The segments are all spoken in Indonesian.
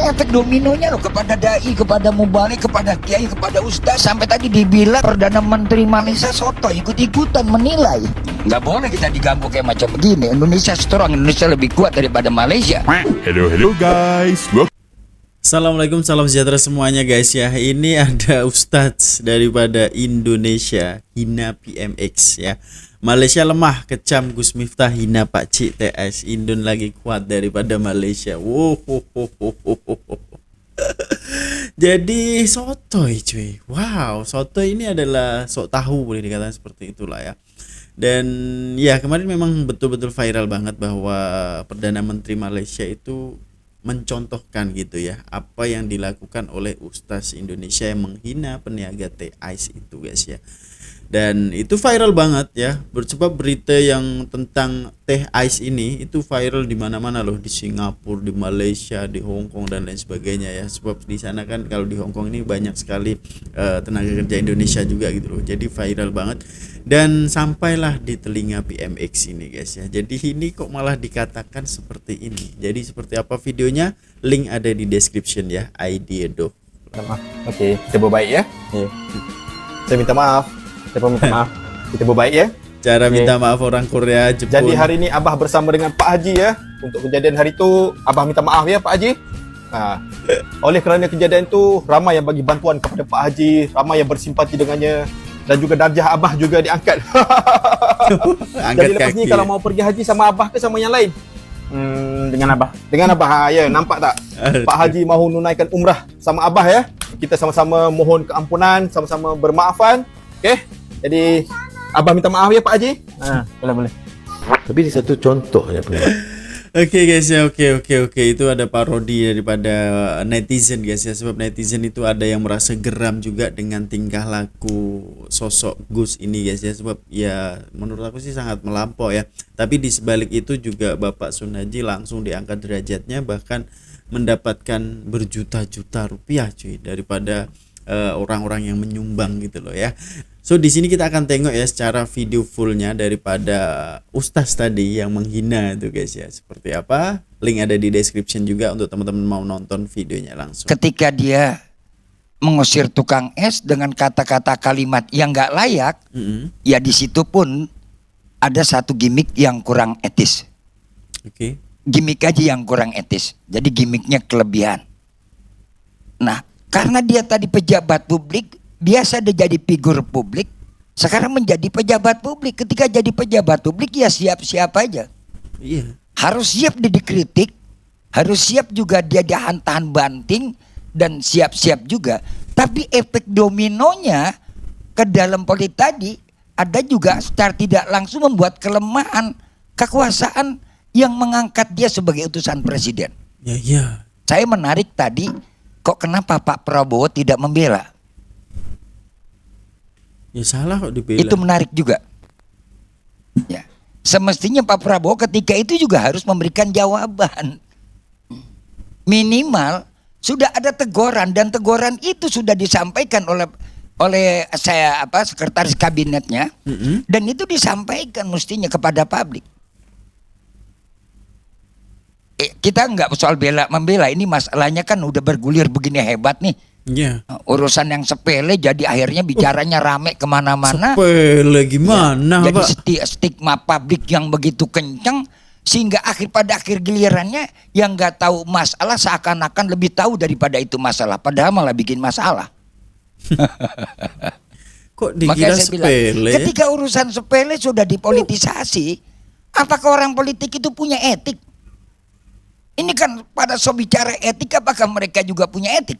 efek dominonya loh, kepada dai, kepada mubalik, kepada kiai, kepada ustaz. Sampai tadi dibilang Perdana Menteri Malaysia soto, ikut-ikutan menilai. Nggak boleh kita diganggu kayak macam begini. Indonesia strong, Indonesia lebih kuat daripada Malaysia. Hello guys. Assalamualaikum, salam sejahtera semuanya guys ya. Ini ada Ustadz daripada Indonesia hina PMX ya. Malaysia lemah, kecam Gus Miftah, hina Pak Cik TS. Indon lagi kuat daripada Malaysia. Jadi sotoy cuy. Wow, sotoy ini adalah sok tahu, boleh dikatakan seperti itulah ya. Dan ya kemarin memang betul-betul viral banget bahwa Perdana Menteri Malaysia itu mencontohkan gitu ya apa yang dilakukan oleh Ustaz Indonesia yang menghina peniaga teh ais itu guys ya. Dan itu viral banget ya, sebab berita yang tentang teh ais ini itu viral di mana-mana loh, di Singapura, di Malaysia, di Hong Kong dan lain sebagainya ya. Sebab di sana kan kalau di Hong Kong ini banyak sekali tenaga kerja Indonesia juga gitu loh. Jadi viral banget dan sampailah di telinga PMX ini guys ya. Jadi ini kok malah dikatakan seperti ini. Jadi seperti apa videonya? Link ada di description ya. ID do. Oke, kita berbaik ya. Saya minta maaf. Saya minta maaf. Kita berbaik ya. Cara minta maaf orang Korea Jepun. Jadi hari ini Abah bersama dengan Pak Haji ya. Untuk kejadian hari itu Abah minta maaf ya Pak Haji. Oleh kerana kejadian itu ramai yang bagi bantuan kepada Pak Haji, ramai yang bersimpati dengannya, dan juga darjah Abah juga diangkat. Jadi lepas ni kalau mau pergi haji sama Abah ke sama yang lain? Dengan Abah. Dengan Abah ya, nampak tak? Pak Haji mahu menunaikan umrah sama Abah ya. Kita sama-sama mohon keampunan, sama-sama bermaafan. Okey. Jadi Abah minta maaf ya Pak Haji. Boleh. Tapi ini satu contoh ya. Oke guys ya, oke. Itu ada parodi daripada netizen guys ya. Sebab netizen itu ada yang merasa geram juga dengan tingkah laku sosok Gus ini guys ya. Sebab ya menurut aku sih sangat melampau ya. Tapi di sebalik itu juga Bapak Sunhaji langsung diangkat derajatnya, bahkan mendapatkan berjuta-juta rupiah cuy daripada orang-orang yang menyumbang gitu loh ya. So di sini kita akan tengok ya secara video fullnya daripada Ustaz tadi yang menghina itu guys ya. Seperti apa? Link ada di description juga untuk teman-teman mau nonton videonya langsung. Ketika dia mengusir tukang es dengan kata-kata kalimat yang nggak layak, ya di situ pun ada satu gimmick yang kurang etis. Oke. Gimmick aja yang kurang etis. Jadi gimmicknya kelebihan. Nah, karena dia tadi pejabat publik, biasa dia jadi figur publik, sekarang menjadi pejabat publik. Ketika jadi pejabat publik ya siap-siap aja. Iya. Harus siap dia dikritik, harus siap juga dia dihantam banting, dan siap-siap juga. Tapi efek dominonya ke dalam politik tadi ada juga secara tidak langsung membuat kelemahan kekuasaan yang mengangkat dia sebagai utusan presiden. Ya. Saya menarik tadi, kok kenapa Pak Prabowo tidak membela? Ya salah kok dibela. Itu menarik juga. Ya. Semestinya Pak Prabowo ketika itu juga harus memberikan jawaban. Minimal sudah ada teguran, dan teguran itu sudah disampaikan oleh sekretaris kabinetnya, dan itu disampaikan mestinya kepada publik. Kita nggak soal membela, ini masalahnya kan udah bergulir begini hebat nih. Iya. Urusan yang sepele jadi akhirnya bicaranya rame kemana-mana. Sepele gimana ya, Pak? Jadi stigma publik yang begitu kencang sehingga pada akhir gilirannya yang nggak tahu masalah seakan-akan lebih tahu daripada itu masalah, padahal malah bikin masalah. Kok dikira sepele? Ketika urusan sepele sudah dipolitisasi, apakah orang politik itu punya etik? Ini kan pada bicara etik, apakah mereka juga punya etik?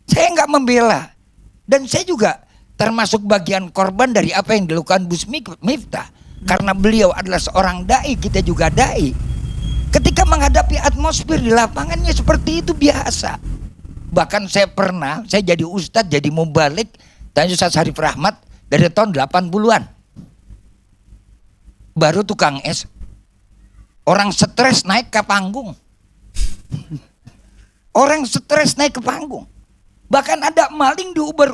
Saya nggak membela, dan saya juga termasuk bagian korban dari apa yang dilakukan Gus Miftah, karena beliau adalah seorang dai, kita juga dai. Ketika menghadapi atmosfer di lapangannya seperti itu biasa. Bahkan saya jadi ustadz, jadi mubalik, dan Ustaz Harif Rahmat dari tahun 80-an. Baru tukang es. Orang stres naik ke panggung. Orang stres naik ke panggung. Bahkan ada maling di Uber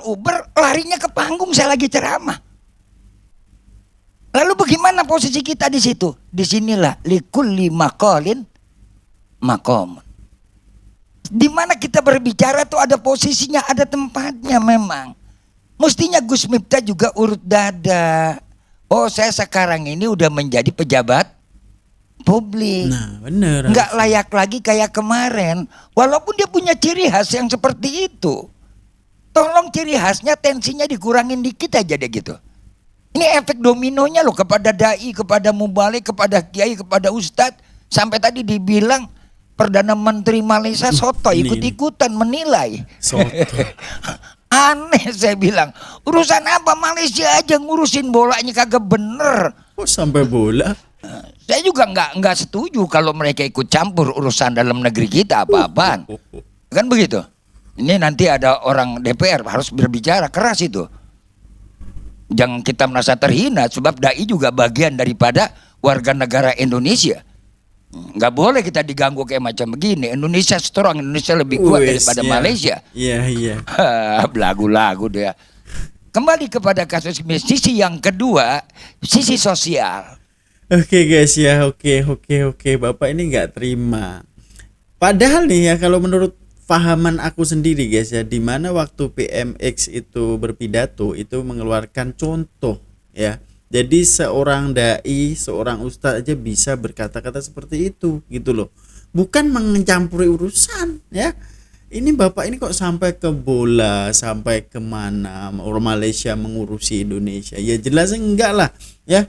larinya ke panggung saya lagi ceramah. Lalu bagaimana posisi kita di situ? Disinilah likulli maqalin maqam. Di mana kita berbicara tuh ada posisinya, ada tempatnya memang. Mestinya Gus Miftah juga urut dada. Oh, saya sekarang ini udah menjadi pejabat publik. Nah, bener. Nggak layak lagi kayak kemarin. Walaupun dia punya ciri khas yang seperti itu. Tolong ciri khasnya tensinya dikurangin dikit aja deh gitu. Ini efek dominonya loh kepada dai, kepada mubalik, kepada kiai, kepada ustadz. Sampai tadi dibilang Perdana Menteri Malaysia soto Ini. ikut-ikutan menilai. Soto. Aneh saya bilang. Urusan apa Malaysia aja ngurusin bolanya kagak bener. Kok sampai bola? Saya juga nggak setuju kalau mereka ikut campur urusan dalam negeri kita apa-apaan. Kan begitu. Ini nanti ada orang DPR harus berbicara keras itu. Jangan kita merasa terhina sebab dai juga bagian daripada warga negara Indonesia. Nggak boleh kita diganggu kayak macam begini. Indonesia strong, Indonesia lebih kuat Wes, daripada ya. Malaysia. Iya. Belagu-lagu dia. Kembali kepada kasus ini, sisi yang kedua, sisi sosial. Oke guys ya, oke. Bapak ini nggak terima. Padahal nih ya, kalau menurut fahaman aku sendiri guys ya, di mana waktu PMX itu berpidato itu mengeluarkan contoh ya. Jadi seorang dai, seorang ustadz aja bisa berkata-kata seperti itu gitu loh. Bukan mencampuri urusan ya. Ini bapak ini kok sampai ke bola, sampai kemana orang Malaysia mengurusi Indonesia? Ya jelas enggak lah ya.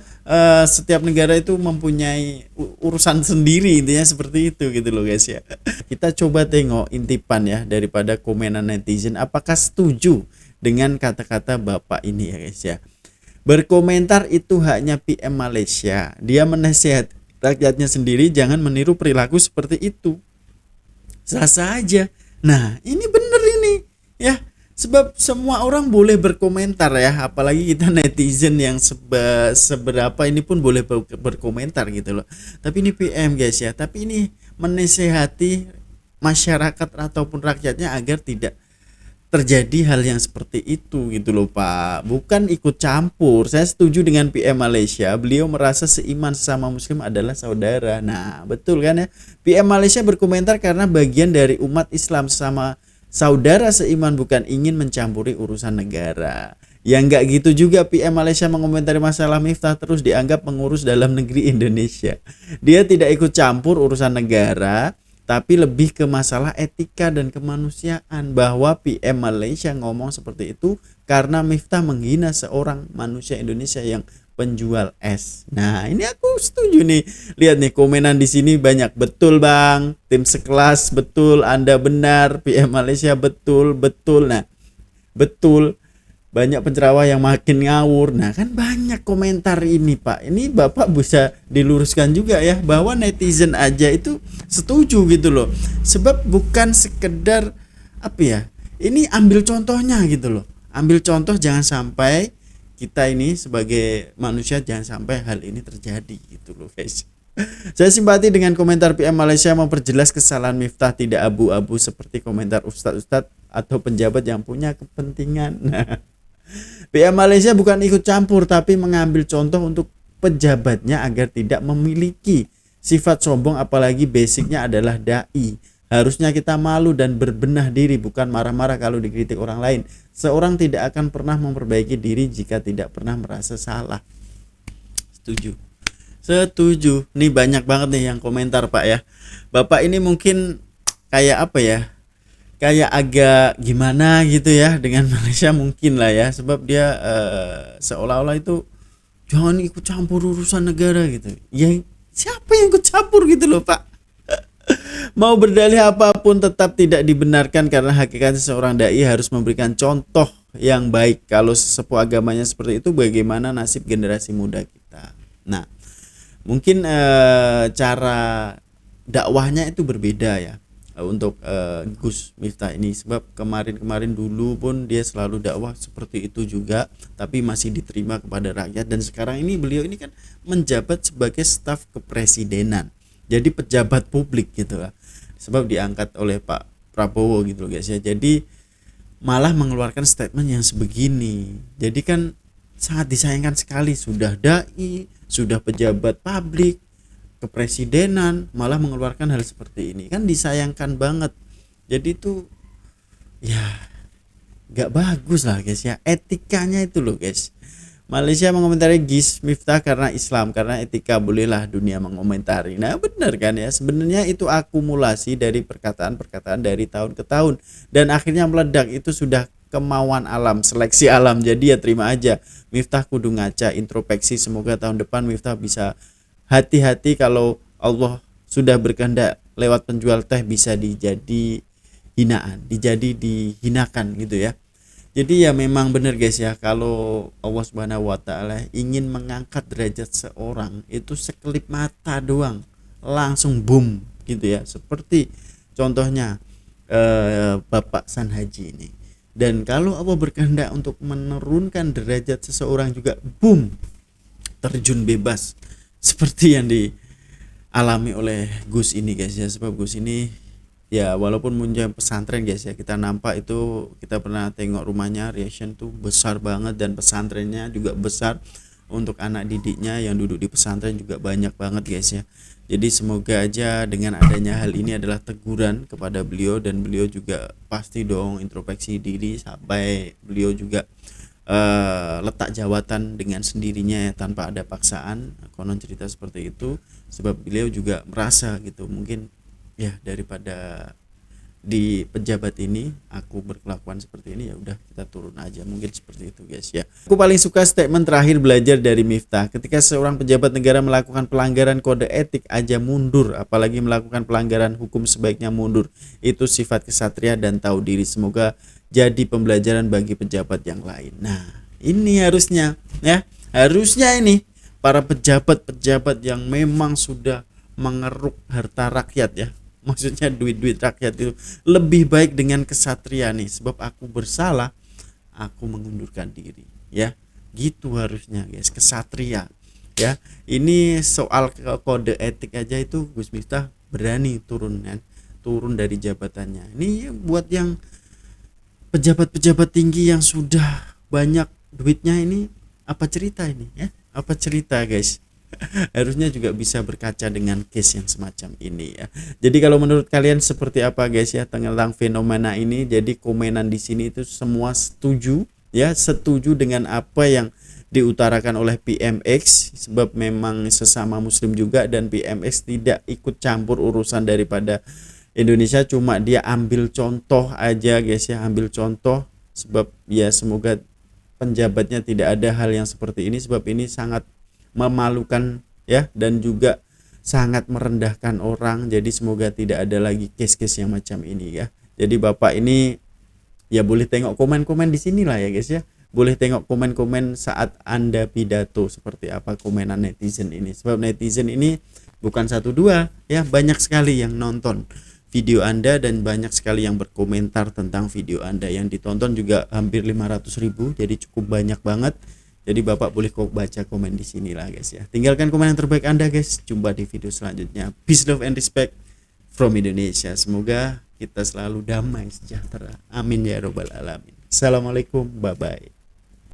Setiap negara itu mempunyai urusan sendiri, intinya seperti itu gitu loh guys ya. Kita coba tengok intipan ya daripada komenan netizen. Apakah setuju dengan kata-kata bapak ini ya guys ya? Berkomentar itu haknya PM Malaysia. Dia menasihati rakyatnya sendiri jangan meniru perilaku seperti itu. Sah-sah aja. Nah, ini bener ini ya. Sebab semua orang boleh berkomentar ya, apalagi kita netizen yang seberapa ini pun boleh berkomentar gitu loh. Tapi ini PM guys ya, tapi ini menasihati masyarakat ataupun rakyatnya agar tidak terjadi hal yang seperti itu gitu loh Pak. Bukan ikut campur. Saya setuju dengan PM Malaysia. Beliau merasa seiman sesama muslim adalah saudara. Nah betul kan ya. PM Malaysia berkomentar karena bagian dari umat Islam sesama saudara seiman, bukan ingin mencampuri urusan negara. Ya enggak gitu juga PM Malaysia mengomentari masalah Miftah terus dianggap mengurus dalam negeri Indonesia. Dia tidak ikut campur urusan negara, tapi lebih ke masalah etika dan kemanusiaan, bahwa PM Malaysia ngomong seperti itu karena Miftah menghina seorang manusia Indonesia yang penjual es. Nah, ini aku setuju nih. Lihat nih komenan di sini banyak. Betul, Bang. Tim sekelas betul, Anda benar. PM Malaysia betul. Nah, betul. Banyak penceramah yang makin ngawur. Nah kan banyak komentar ini Pak. Ini Bapak bisa diluruskan juga ya, bahwa netizen aja itu setuju gitu loh. Sebab bukan sekedar apa ya, ini ambil contohnya gitu loh. Ambil contoh, jangan sampai kita ini sebagai manusia jangan sampai hal ini terjadi gitu loh guys. Saya simpati dengan komentar PM Malaysia memperjelas kesalahan Miftah tidak abu-abu seperti komentar ustadz-ustadz atau pejabat yang punya kepentingan. Nah, PM Malaysia bukan ikut campur tapi mengambil contoh untuk pejabatnya agar tidak memiliki sifat sombong, apalagi basicnya adalah dai. Harusnya kita malu dan berbenah diri, bukan marah-marah kalau dikritik orang lain. Seorang tidak akan pernah memperbaiki diri jika tidak pernah merasa salah. Setuju. Nih banyak banget nih yang komentar Pak ya. Bapak ini mungkin kayak apa ya, kayak agak gimana gitu ya dengan Malaysia mungkin lah ya, sebab dia seolah-olah itu jangan ikut campur urusan negara gitu. Ya siapa yang ikut campur gitu loh Pak. Mau berdalih apapun tetap tidak dibenarkan karena hakikatnya seorang dai harus memberikan contoh yang baik. Kalau sesepuh agamanya seperti itu, bagaimana nasib generasi muda kita? Nah, mungkin cara dakwahnya itu berbeda ya untuk Gus Miftah ini, sebab kemarin dulu pun dia selalu dakwah seperti itu juga, tapi masih diterima kepada rakyat. Dan sekarang ini beliau ini kan menjabat sebagai staf kepresidenan, jadi pejabat publik gitu lah, sebab diangkat oleh Pak Prabowo gitu loh guys ya. Jadi malah mengeluarkan statement yang sebegini, jadi kan sangat disayangkan sekali. Sudah dai, sudah pejabat publik kepresidenan, malah mengeluarkan hal seperti ini, kan disayangkan banget. Jadi itu ya nggak bagus lah guys ya, etikanya itu loh guys. Malaysia mengomentari Gus Miftah karena Islam, karena etika bolehlah dunia mengomentari. Nah benar kan ya, sebenarnya itu akumulasi dari perkataan-perkataan dari tahun ke tahun, dan akhirnya meledak. Itu sudah kemauan alam, seleksi alam. Jadi ya terima aja, Miftah kudu ngaca, introspeksi. Semoga tahun depan Miftah bisa hati-hati, kalau Allah sudah berkehendak lewat penjual teh bisa dijadi hinaan, dihinakan gitu ya. Jadi ya memang benar guys ya, kalau Allah Subhanahu wa taala ingin mengangkat derajat seorang itu sekelip mata doang langsung boom gitu ya. Seperti contohnya Bapak San Haji ini. Dan kalau Allah berkehendak untuk menurunkan derajat seseorang juga boom, terjun bebas seperti yang dialami oleh Gus ini guys ya. Sebab Gus ini ya walaupun punya pesantren guys ya, kita nampak itu, kita pernah tengok rumahnya, reaction tuh besar banget, dan pesantrennya juga besar. Untuk anak didiknya yang duduk di pesantren juga banyak banget guys ya. Jadi semoga aja dengan adanya hal ini adalah teguran kepada beliau, dan beliau juga pasti dong introspeksi diri sampai beliau juga letak jawatan dengan sendirinya ya, tanpa ada paksaan, konon cerita seperti itu. Sebab beliau juga merasa gitu, mungkin ya daripada di pejabat ini aku berkelakuan seperti ini, ya udah kita turun aja, mungkin seperti itu guys ya. Aku paling suka statement terakhir belajar dari Miftah, ketika seorang pejabat negara melakukan pelanggaran kode etik aja mundur, apalagi melakukan pelanggaran hukum sebaiknya mundur. Itu sifat kesatria dan tahu diri. Semoga jadi pembelajaran bagi pejabat yang lain. Nah ini harusnya ya, harusnya ini para pejabat-pejabat yang memang sudah mengeruk harta rakyat ya, maksudnya duit-duit rakyat itu, lebih baik dengan kesatria nih. Sebab aku bersalah, aku mengundurkan diri ya, gitu harusnya guys, kesatria ya. Ini soal kode etik aja itu Gus Miftah berani turun kan, turun dari jabatannya. Ini buat yang pejabat-pejabat tinggi yang sudah banyak duitnya, ini apa cerita ini ya, apa cerita guys. Harusnya juga bisa berkaca dengan case yang semacam ini ya. Jadi kalau menurut kalian seperti apa guys ya tentang fenomena ini? Jadi komenan di sini itu semua setuju ya, setuju dengan apa yang diutarakan oleh PMX, sebab memang sesama muslim juga, dan PMX tidak ikut campur urusan daripada Indonesia, cuma dia ambil contoh aja guys ya, ambil contoh. Sebab ya semoga penjabatnya tidak ada hal yang seperti ini, sebab ini sangat memalukan ya, dan juga sangat merendahkan orang. Jadi semoga tidak ada lagi case-case yang macam ini ya. Jadi Bapak ini ya boleh tengok komen-komen di sini lah ya guys ya. Boleh tengok komen-komen saat Anda pidato seperti apa komenan netizen ini. Sebab netizen ini bukan satu dua ya, banyak sekali yang nonton video Anda, dan banyak sekali yang berkomentar tentang video Anda. Yang ditonton juga hampir 500.000, jadi cukup banyak banget. Jadi Bapak boleh kok baca komen di sini lah guys ya. Tinggalkan komen yang terbaik Anda guys. Jumpa di video selanjutnya. Peace, love, and respect from Indonesia. Semoga kita selalu damai sejahtera. Amin ya robbal alamin. Assalamualaikum, bye bye.